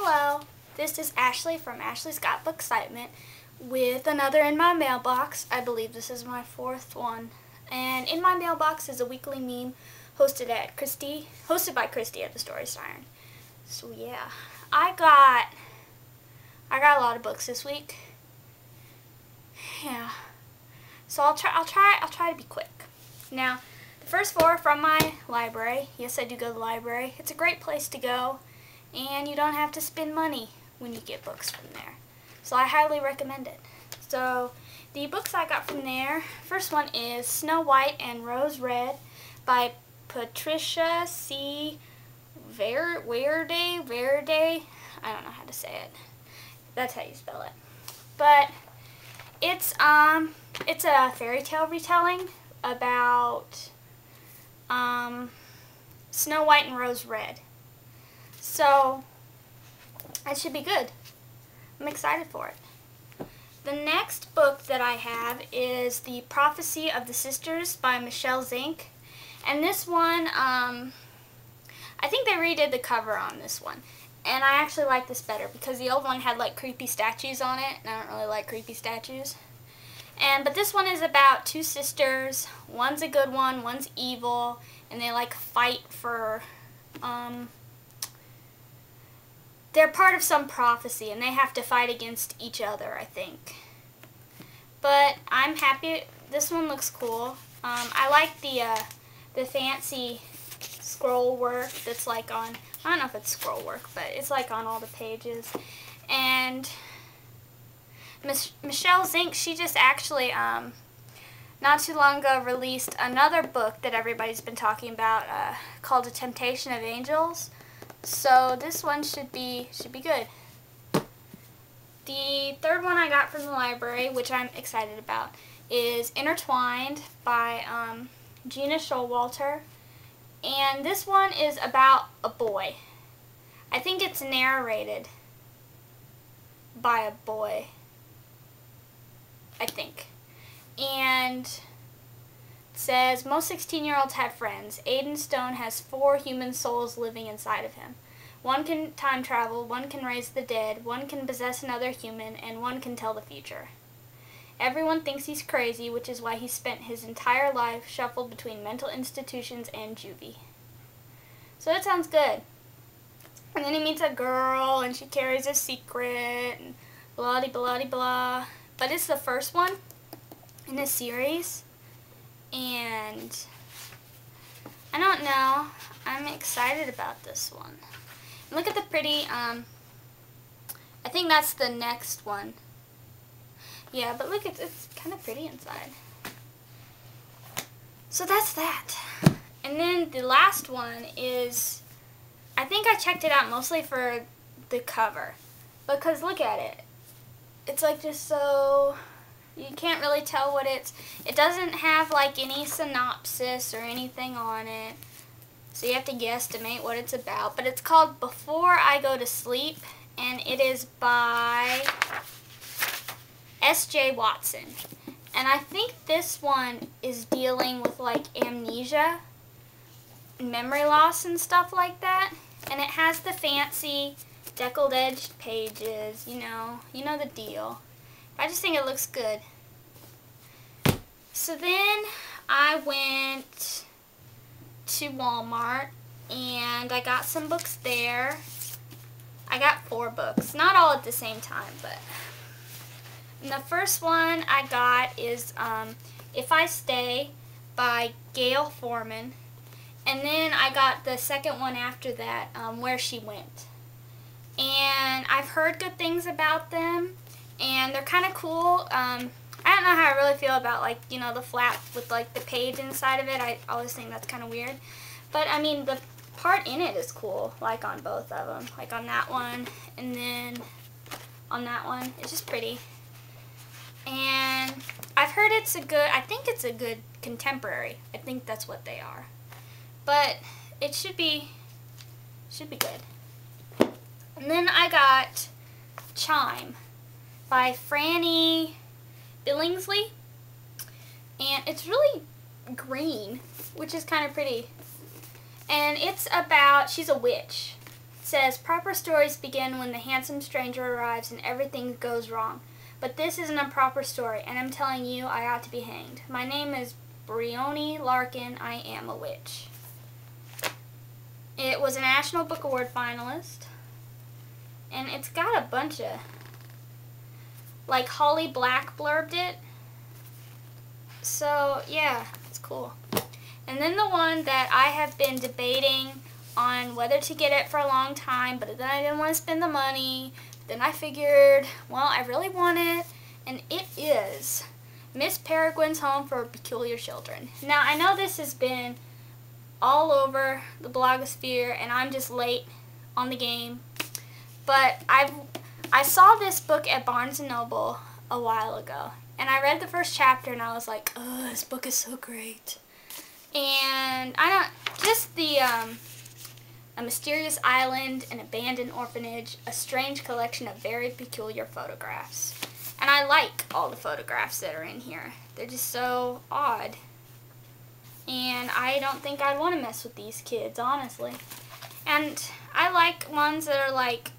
Hello, this is Ashley from Ashley's Got Book Excitement with another In My Mailbox. I believe this is my fourth one. And In My Mailbox is a weekly meme hosted by Kristi at the Story Siren. So yeah, I got a lot of books this week. Yeah. So I'll try to be quick. Now, the first four are from my library. Yes, I do go to the library. It's a great place to go, and you don't have to spend money when you get books from there. So I highly recommend it. So the books I got from there, first one is Snow White and Rose Red by Patricia C. Verde. I don't know how to say it. That's how you spell it. But it's a fairy tale retelling about Snow White and Rose Red. So it should be good. I'm excited for it. The next book that I have is The Prophecy of the Sisters by Michelle Zink. And this one, I think they redid the cover on this one. And I actually like this better because the old one had like creepy statues on it, and I don't really like creepy statues. But this one is about two sisters. One's a good one, one's evil, and they like fight for, they're part of some prophecy, and they have to fight against each other, I think. But I'm happy. This one looks cool. I like the fancy scroll work that's like on, I don't know if it's scroll work, but it's like on all the pages. And Michelle Zink, she just actually, not too long ago, released another book that everybody's been talking about called The Temptation of Angels. So this one should be good. The third one I got from the library, which I'm excited about, is Intertwined by Gina Showalter. And this one is about a boy. I think it's narrated by a boy. I think. And it says, most 16-year-olds have friends. Aiden Stone has 4 human souls living inside of him. One can time travel, one can raise the dead, one can possess another human, and one can tell the future. Everyone thinks he's crazy, which is why he spent his entire life shuffled between mental institutions and juvie. So that sounds good. And then he meets a girl, and she carries a secret, and blah-de-blah-de-blah. But it's the first one in a series, and I don't know. I'm excited about this one. And look at the pretty, I think that's the next one. Yeah, but look, it's kind of pretty inside. So that's that. And then the last one is, I think I checked it out mostly for the cover, because look at it. It's like just so, you can't really tell what it doesn't have like any synopsis or anything on it. So you have to guesstimate what it's about. But it's called Before I Go to Sleep, and it is by S.J. Watson. And I think this one is dealing with like amnesia, memory loss and stuff like that. And it has the fancy deckled edged pages, you know the deal. I just think it looks good. So then I went to Walmart and I got some books there. I got 4 books, not all at the same time, but and the first one I got is If I Stay by Gail Foreman, and then I got the second one after that, Where She Went. And I've heard good things about them, and they're kind of cool. I don't know how I really feel about, like, the flap with, like, the page inside of it. I always think that's kind of weird. But, I mean, the part in it is cool, like on both of them. Like on that one, and then on that one. It's just pretty. And I've heard I think it's a good contemporary. I think that's what they are. But it should be good. And then I got Chime by Franny Billingsley. And it's really green, which is kind of pretty. And it's about, she's a witch. says, proper stories begin when the handsome stranger arrives and everything goes wrong. But this isn't a proper story, and I'm telling you, I ought to be hanged. My name is Briony Larkin. I am a witch. It was a National Book Award finalist. And it's got a bunch of, like, Holly Black blurbed it. So, yeah, it's cool. And then the one that I have been debating on whether to get it for a long time, but then I didn't want to spend the money. Then I figured, well, I really want it, and it is Miss Peregrine's Home for Peculiar Children. Now, I know this has been all over the blogosphere, and I'm just late on the game. But I saw this book at Barnes & Noble a while ago, and I read the first chapter, and I was like, oh, this book is so great. And a mysterious island, an abandoned orphanage, a strange collection of very peculiar photographs. And I like all the photographs that are in here. They're just so odd. And I don't think I'd want to mess with these kids, honestly. And I like ones that are like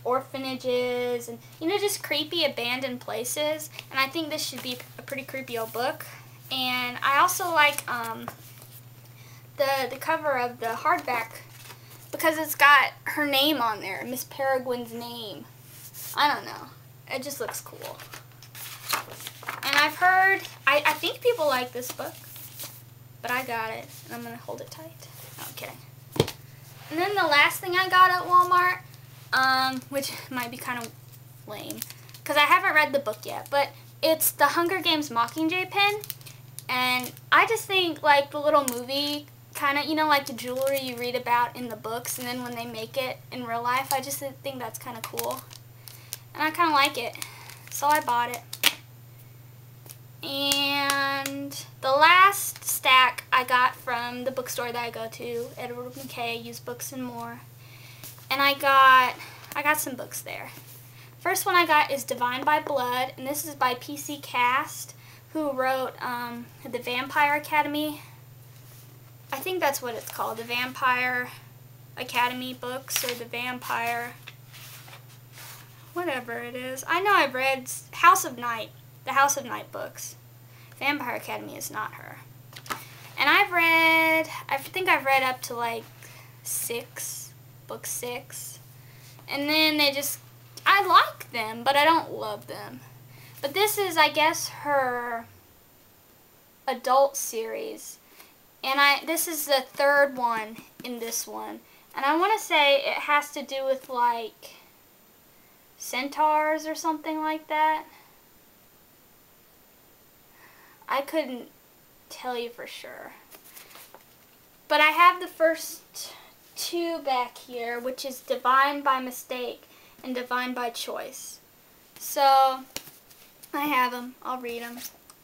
orphanages and, you know, just creepy abandoned places. And I think this should be a pretty creepy old book. And I also like the cover of the hardback because it's got her name on there, Miss Peregrine's name. I don't know. It just looks cool. And I've heard, I think people like this book, but I got it, and I'm going to hold it tight. No, I'm kidding. And then the last thing I got at Walmart, which might be kind of lame, because I haven't read the book yet, but it's the Hunger Games Mockingjay pen. And I just think, like, the little movie kind of, you know, like the jewelry you read about in the books, and then when they make it in real life, I just think that's kind of cool. And I kind of like it, so I bought it. And the last stack I got from the bookstore that I go to, Edward McKay, Used Books and More. And I got some books there. First one I got is Divine by Blood, and this is by P.C. Cast, who wrote the Vampire Academy. I think that's what it's called, the Vampire Academy books, or the Vampire, whatever it is. I know I've read House of Night, the House of Night books. Vampire Academy is not her. And I think I've read up to like book 6. And then I like them, but I don't love them. But this is, I guess, her adult series. And this is the third one in this one. And I want to say it has to do with, like, centaurs or something like that. I couldn't tell you for sure. But I have the first 2 back here, which is Divine by Mistake and Divine by Choice. So I have them. I'll read them.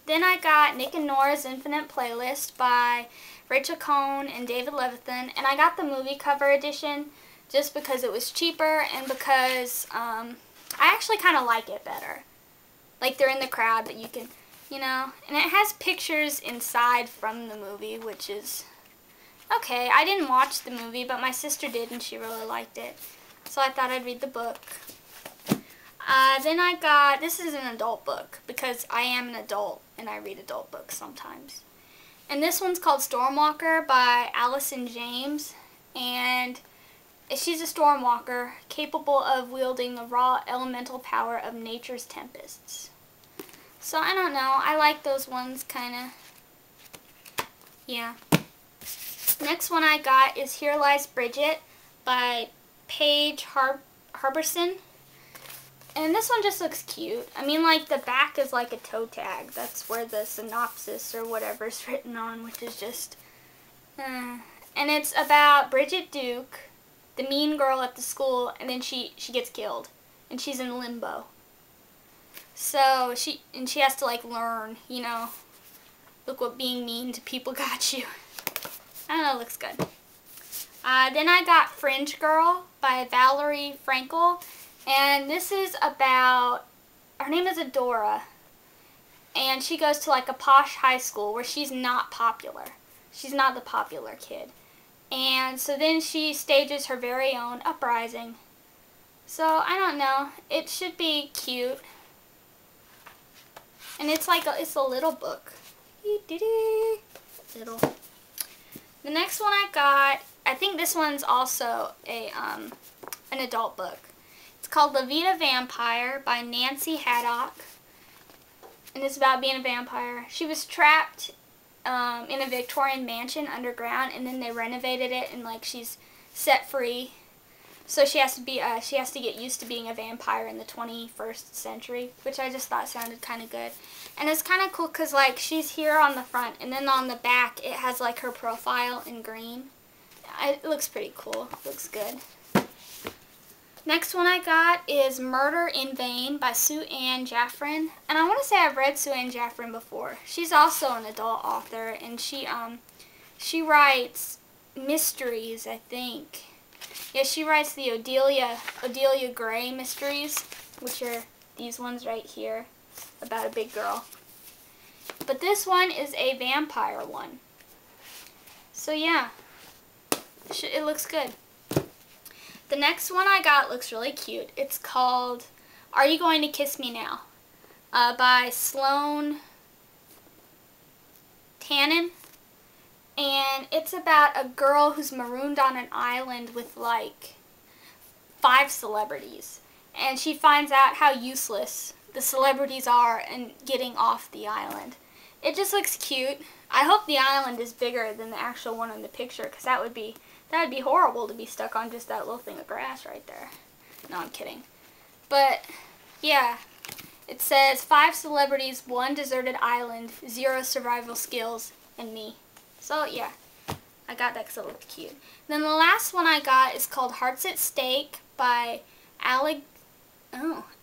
Then I got Nick and Nora's Infinite Playlist by Rachel Cohn and David Levithan. And I got the movie cover edition just because it was cheaper and because I actually kind of like it better. Like, they're in the crowd, but you can, you know. And it has pictures inside from the movie, which is okay. I didn't watch the movie, but my sister did, and she really liked it. So I thought I'd read the book. Then I got, this is an adult book, because I am an adult, and I read adult books sometimes. And this one's called Stormwalker by Allison James, and she's a Stormwalker, capable of wielding the raw elemental power of nature's tempests. So I don't know, I like those ones, kinda. Yeah. Next one I got is Here Lies Bridget by Paige Harbison. And this one just looks cute. I mean, like, the back is like a toe tag. That's where the synopsis or whatever is written on, which is just, And it's about Bridget Duke, the mean girl at the school, and then she gets killed. And she's in limbo. So, she has to, like, learn, you know, look what being mean to people got you. I don't know, it looks good. Then I got Fringe Girl by Valerie Frankel. And this is about, her name is Adora, and she goes to like a posh high school where she's not popular. She's not the popular kid. And so then she stages her very own uprising. So, I don't know. It should be cute. And it's like it's a little book. Little. The next one I got, I think this one's also an adult book. It's called The Vita Vampire by Nancy Haddock. And it's about being a vampire. She was trapped in a Victorian mansion underground, and then they renovated it, and like she's set free. So she has to get used to being a vampire in the 21st century, which I just thought sounded kind of good. And it's kind of cool because like she's here on the front, and then on the back it has like her profile in green. It looks pretty cool. It looks good. Next one I got is Murder in Vain by Sue Ann Jaffrin. And I want to say I've read Sue Ann Jaffrin before. She's also an adult author, and she writes mysteries, I think. Yeah, she writes the Odelia Gray mysteries, which are these ones right here, about a big girl. But this one is a vampire one. So yeah, it looks good. The next one I got looks really cute. It's called Are You Going to Kiss Me Now? By Sloan Tannen. And it's about a girl who's marooned on an island with like 5 celebrities. And she finds out how useless the celebrities are in getting off the island. It just looks cute. I hope the island is bigger than the actual one in the picture, because that would be horrible to be stuck on just that little thing of grass right there. No, I'm kidding. But yeah, it says 5 celebrities, 1 deserted island, 0 survival skills, and me. So yeah, I got that because it looked cute. Then the last one I got is called Hearts at Stake by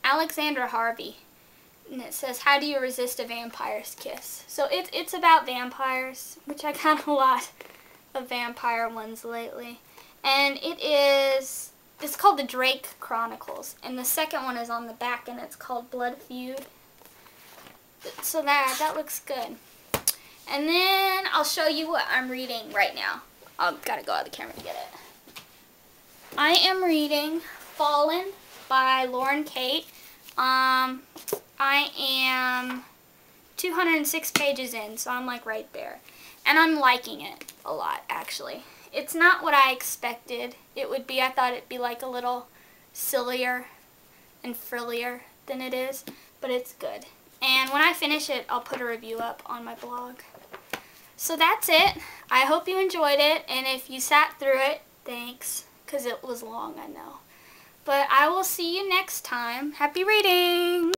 Alexandra Harvey. And it says, How do you resist a vampire's kiss? So it's about vampires, which I got a lot of vampire ones lately. And it's called The Drake Chronicles. And the second one is on the back, and it's called Blood Feud. So that looks good. And then I'll show you what I'm reading right now. I've got to go out of the camera to get it. I am reading Fallen by Lauren Kate. I am 206 pages in, so I'm like right there. And I'm liking it a lot, actually. It's not what I expected it would be. I thought it'd be like a little sillier and frillier than it is, but it's good. And when I finish it, I'll put a review up on my blog. So that's it. I hope you enjoyed it, and if you sat through it, thanks, because it was long, I know. But I will see you next time. Happy reading!